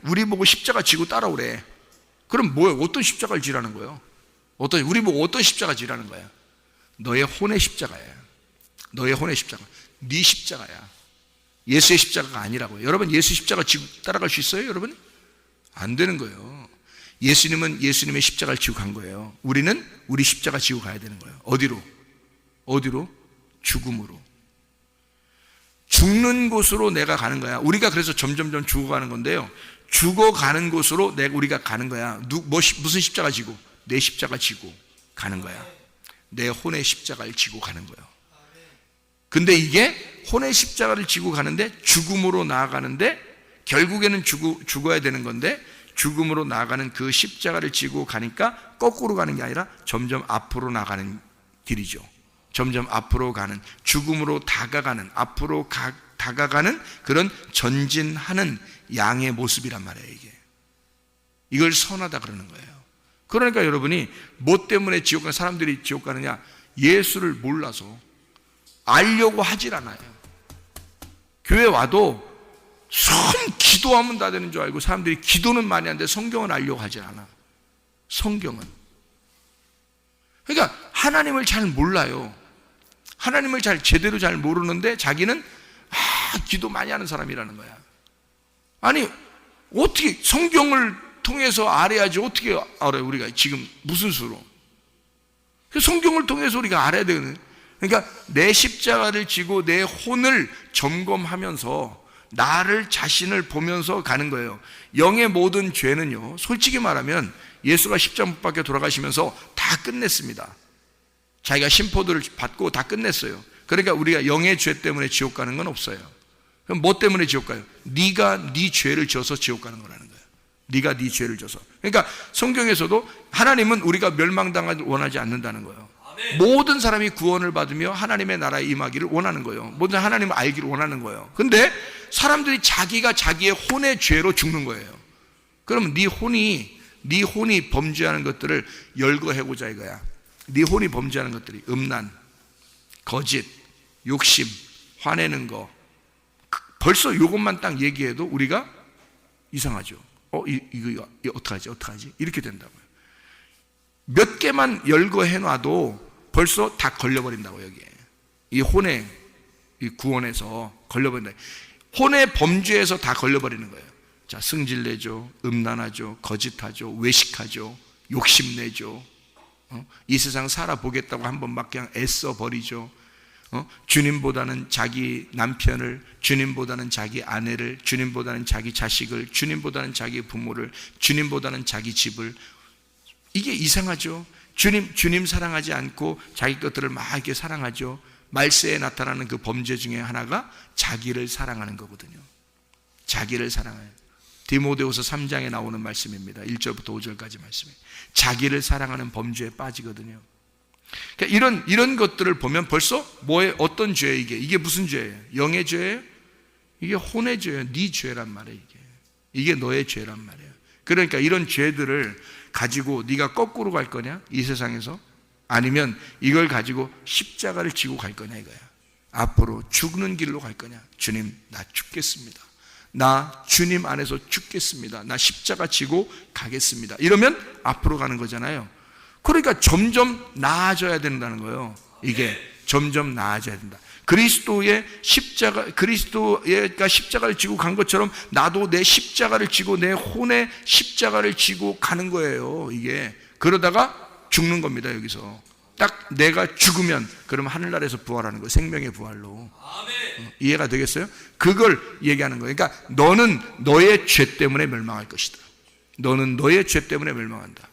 우리 보고 십자가 지고 따라오래. 그럼 뭐예요? 어떤 십자가를 지라는 거예요? 우리 보고 어떤 십자가 지라는 거야? 너의 혼의 십자가야. 너의 혼의 십자가. 네 십자가야. 예수의 십자가가 아니라고요. 여러분 예수 십자가 지고 따라갈 수 있어요 여러분? 안 되는 거예요. 예수님은 예수님의 십자가를 지고 간 거예요. 우리는 우리 십자가 지고 가야 되는 거예요. 어디로? 죽음으로. 죽는 곳으로 내가 가는 거야. 우리가 그래서 점점점 죽어가는 건데요, 죽어가는 곳으로 우리가 가는 거야. 무슨 십자가 지고? 내 십자가 지고 가는 거야. 내 혼의 십자가를 지고 가는 거예요. 근데 이게 혼의 십자가를 지고 가는데 죽음으로 나아가는데, 결국에는 죽어야 되는 건데 죽음으로 나아가는 그 십자가를 지고 가니까 거꾸로 가는 게 아니라 점점 앞으로 나가는 길이죠. 점점 앞으로 가는, 죽음으로 다가가는, 앞으로 다가가는 그런 전진하는 양의 모습이란 말이에요. 이걸 선하다 그러는 거예요. 그러니까 여러분이 뭐 때문에 사람들이 지옥 가느냐? 예수를 몰라서, 알려고 하질 않아요. 교회 와도 기도하면 다 되는 줄 알고 사람들이 기도는 많이 하는데 성경은 알려고 하질 않아. 성경은. 그러니까 하나님을 잘 몰라요. 하나님을 제대로 잘 모르는데 자기는 기도 많이 하는 사람이라는 거야. 아니 어떻게 성경을 통해서 알아야지. 어떻게 알아요 우리가 지금 무슨 수로? 성경을 통해서 우리가 알아야 되거든요. 그러니까 내 십자가를 지고 내 혼을 점검하면서 나를 자신을 보면서 가는 거예요. 영의 모든 죄는요, 솔직히 말하면 예수가 십자가 못 박혀 돌아가시면서 다 끝냈습니다. 자기가 심포도를 받고 다 끝냈어요. 그러니까 우리가 영의 죄 때문에 지옥 가는 건 없어요. 그럼 뭐 때문에 지옥 가요? 네가 네 죄를 져서 지옥 가는 거라는 거예요. 네가 네 죄를 져서. 그러니까 성경에서도 하나님은 우리가 멸망당하길 원하지 않는다는 거예요. 모든 사람이 구원을 받으며 하나님의 나라에 임하기를 원하는 거예요. 모든 하나님을 알기를 원하는 거예요. 근데 사람들이 자기가 자기의 혼의 죄로 죽는 거예요. 그러면 네 혼이 범죄하는 것들을 열거해보자 이거야. 네 혼이 범죄하는 것들이 음란, 거짓, 욕심, 화내는 거, 벌써 이것만 딱 얘기해도 우리가 이상하죠. 이거 어떡하지? 이렇게 된다고요. 몇 개만 열거해놔도 벌써 다 걸려버린다고. 여기에 이 혼의 이 구원에서 걸려버린다. 혼의 범죄에서 다 걸려버리는 거예요. 자, 승질내죠, 음란하죠, 거짓하죠, 외식하죠, 욕심내죠, 이 세상 살아보겠다고 한번 막 그냥 애써 버리죠. 주님보다는 자기 남편을, 주님보다는 자기 아내를, 주님보다는 자기 자식을, 주님보다는 자기 부모를, 주님보다는 자기 집을. 이게 이상하죠. 주님 사랑하지 않고 자기 것들을 막 이렇게 사랑하죠. 말세에 나타나는 그 범죄 중에 하나가 자기를 사랑하는 거거든요. 자기를 사랑해요. 디모데후서 3장에 나오는 말씀입니다. 1절부터 5절까지 말씀이에요. 자기를 사랑하는 범죄에 빠지거든요. 그러니까 이런 것들을 보면 벌써 어떤 죄예요? 이게 무슨 죄예요? 영의 죄예요? 이게 혼의 죄예요. 네 죄란 말이에요. 이게 너의 죄란 말이에요. 그러니까 이런 죄들을 가지고 네가 거꾸로 갈 거냐? 이 세상에서? 아니면 이걸 가지고 십자가를 지고 갈 거냐 이거야. 앞으로 죽는 길로 갈 거냐? 주님, 나 죽겠습니다. 나 주님 안에서 죽겠습니다. 나 십자가 지고 가겠습니다. 이러면 앞으로 가는 거잖아요. 그러니까 점점 나아져야 된다는 거예요. 이게 점점 나아져야 된다. 그리스도가 십자가를 지고 간 것처럼 나도 내 십자가를 지고 내 혼의 십자가를 지고 가는 거예요. 이게 그러다가 죽는 겁니다. 여기서 딱 내가 죽으면 그러면 하늘나라에서 부활하는 거예요. 생명의 부활로. 이해가 되겠어요? 그걸 얘기하는 거예요. 그러니까 너는 너의 죄 때문에 멸망할 것이다. 너는 너의 죄 때문에 멸망한다.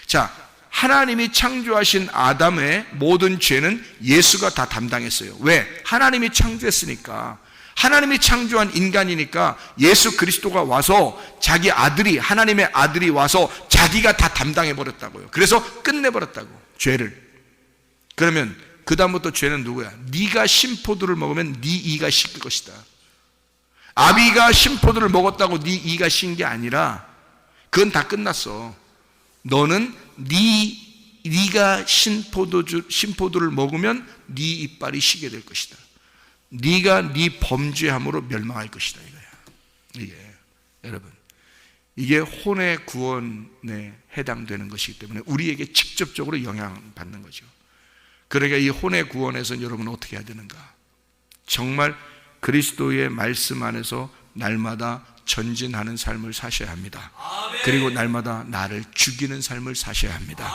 자, 하나님이 창조하신 아담의 모든 죄는 예수가 다 담당했어요. 왜? 하나님이 창조했으니까. 하나님이 창조한 인간이니까 예수 그리스도가 와서 자기 아들이, 하나님의 아들이 와서 자기가 다 담당해 버렸다고요. 그래서 끝내버렸다고, 죄를. 그러면 그 다음부터 죄는 누구야? 네가 신포도를 먹으면 네 이가 씻을 것이다. 아비가 신포도를 먹었다고 네 이가 신 게 아니라 그건 다 끝났어. 너는 네가 신포도를 먹으면 네 이빨이 시게 될 것이다. 네가 네 범죄함으로 멸망할 것이다 이거야. 이게 여러분, 이게 혼의 구원에 해당되는 것이기 때문에 우리에게 직접적으로 영향받는 거죠. 그러니까 이 혼의 구원에서 여러분은 어떻게 해야 되는가? 정말 그리스도의 말씀 안에서 날마다 전진하는 삶을 사셔야 합니다. 그리고 날마다 나를 죽이는 삶을 사셔야 합니다.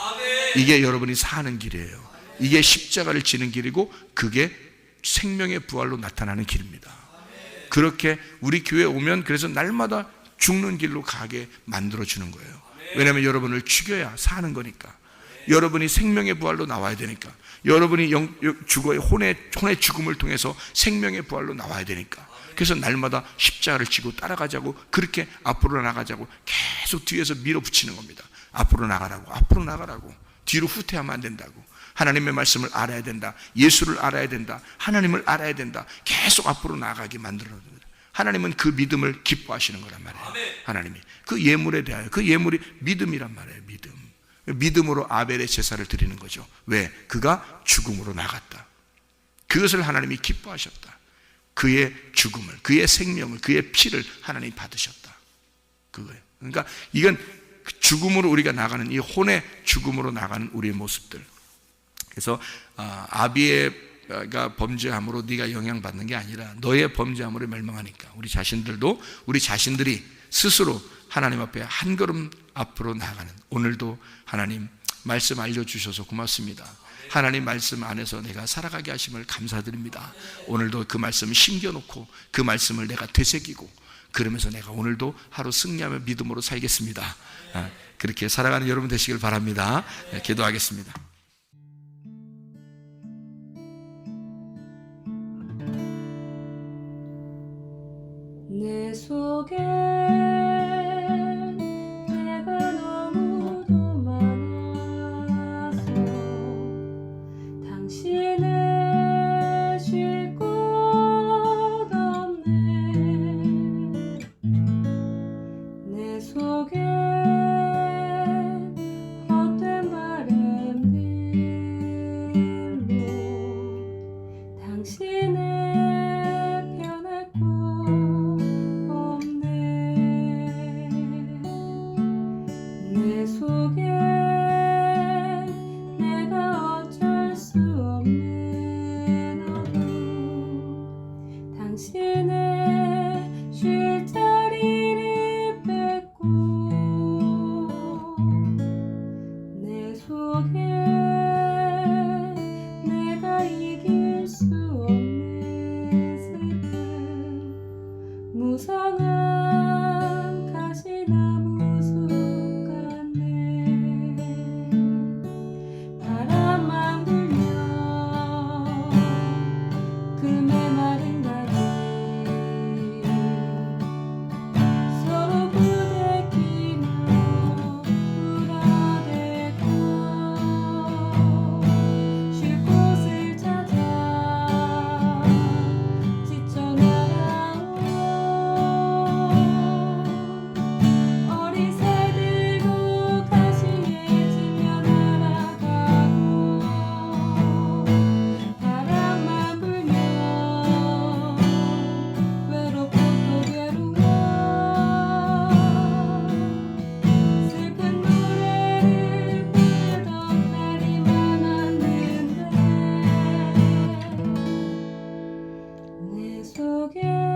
이게 여러분이 사는 길이에요. 이게 십자가를 지는 길이고 그게 생명의 부활로 나타나는 길입니다. 그렇게 우리 교회에 오면 그래서 날마다 죽는 길로 가게 만들어주는 거예요. 왜냐하면 여러분을 죽여야 사는 거니까. 여러분이 생명의 부활로 나와야 되니까. 여러분이 혼의 죽음을 통해서 생명의 부활로 나와야 되니까. 그래서 날마다 십자가를 지고 따라가자고, 그렇게 앞으로 나가자고 계속 뒤에서 밀어붙이는 겁니다. 앞으로 나가라고. 뒤로 후퇴하면 안 된다고. 하나님의 말씀을 알아야 된다. 예수를 알아야 된다. 하나님을 알아야 된다. 계속 앞으로 나가게 만들어놓는 겁니다. 하나님은 그 믿음을 기뻐하시는 거란 말이에요. 하나님이 그 예물에 대하여, 그 예물이 믿음이란 말이에요. 믿음으로 아벨의 제사를 드리는 거죠. 왜? 그가 죽음으로 나갔다. 그것을 하나님이 기뻐하셨다. 그의 죽음을, 그의 생명을, 그의 피를 하나님이 받으셨다. 그거예요. 그러니까 이건 죽음으로 우리가 나가는, 이 혼의 죽음으로 나가는 우리의 모습들. 그래서 아비가 범죄함으로 네가 영향받는 게 아니라 너의 범죄함으로 멸망하니까 우리 자신들이 스스로 하나님 앞에 한 걸음 앞으로 나가는, 오늘도 하나님 말씀 알려주셔서 고맙습니다. 하나님 말씀 안에서 내가 살아가게 하심을 감사드립니다. 오늘도 그 말씀을 심겨놓고 그 말씀을 내가 되새기고 그러면서 내가 오늘도 하루 승리하며 믿음으로 살겠습니다. 그렇게 살아가는 여러분 되시길 바랍니다. 기도하겠습니다. 내 속에 내가 너무도 많아서 당신을 쉴 곳 없네. 내 속에 헛된 바램들로 당신을 편할 곳 내 속에 내가 어쩔 수 없는 어둠 당신의 속에